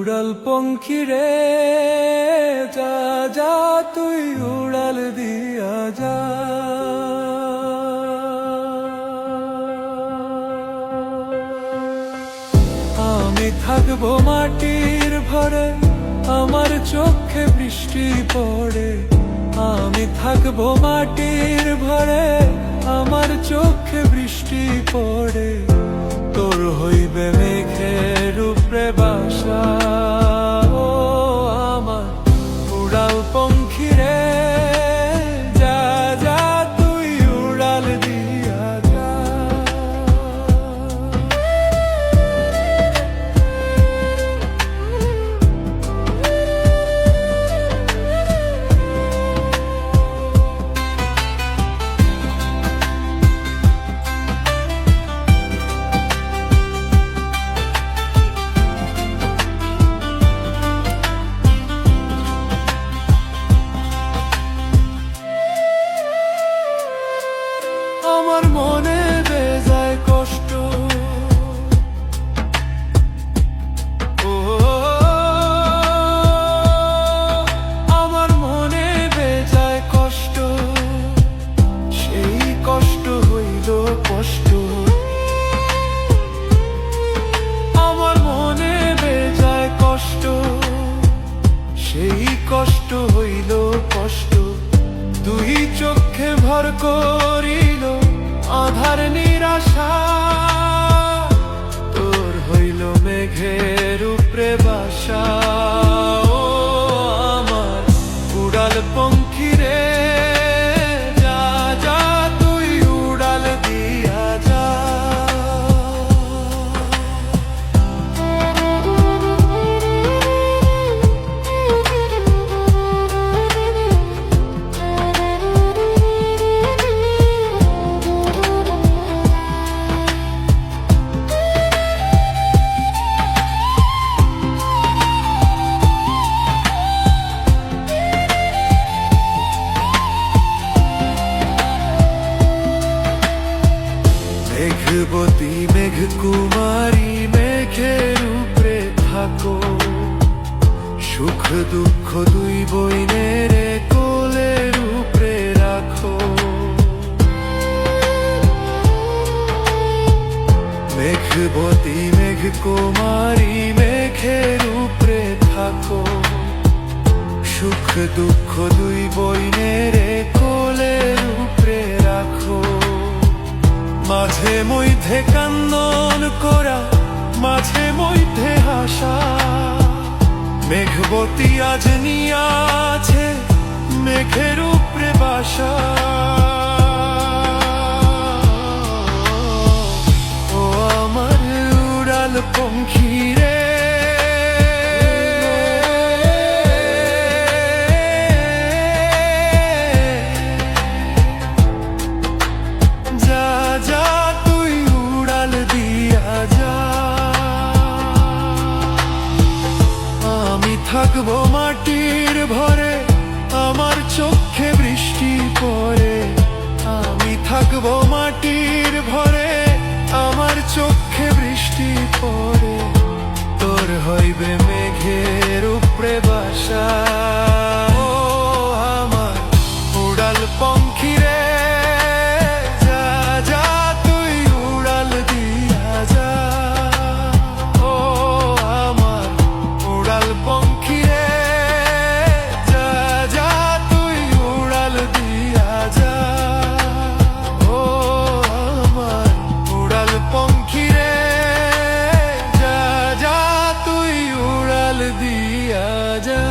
উড়াল পঙ্খী রে যা যা তুই উড়াল দিয়া যা। আমি থাকবো মাটির ভরে, আমার চোখে বৃষ্টি পড়ে। আমি থাকবো মাটির ভরে, আমার চোখে বৃষ্টি পড়ে। তোর হইবে মেঘের উপরে বাসা, ও আমার উড়াল পঙ্খী রে যা যা তুই উড়াল দিয়া যা। আমার মনে বেজায় কষ্ট, ও আমার মনে বেজায় কষ্ট, সেই কষ্ট হইল কষ্ট। আমার মনে বেজায় কষ্ট, সেই কষ্ট হইল কষ্ট। দুই চোখে ভর করিল আধার নিরাশা, তোর হইল মেঘের উপরে বাসা। ও আমার উড়াল পঙ্খী রে যা যা তুই উড়াল দিয়া যা। মেঘবতী মেঘ কুমারী মেঘের উপরে থাকো, সুখ দুঃখ দুই বইনের কোলের উপরে রাখো। মেঘবতী মেঘ কুমারী মেঘের উপরে থাকো, সুখ দুঃখ দুই বইনের কোলের উপরে রাখো। মাঝে মধ্যে কান্দন করা, মাঝে মধ্যে হাসা, মেঘবতী আজ নিয়াছে মেঘের উপরে বাসা। ও আমার উড়াল পঙ্খী রে যা যা তুই উড়াল দিয়া যা। আমি থাকবো মাটির ভরে, আমার চোখে বৃষ্টি পড়ে। আমি থাকবো মাটির ভরে, আমার চোখে বৃষ্টি পড়ে। তোর হইবে মেঘের উপরে বাসা, ও আমার উড়াল পঙ্খী রে যা যা তুই উড়াল দিয়া যা। ও আমার উড়াল পঙ্খী রে যা যা তুই উড়াল দিয়া যা। ও আমার উড়াল পঙ্খী রে যা যা তুই উড়াল দিয়া যা।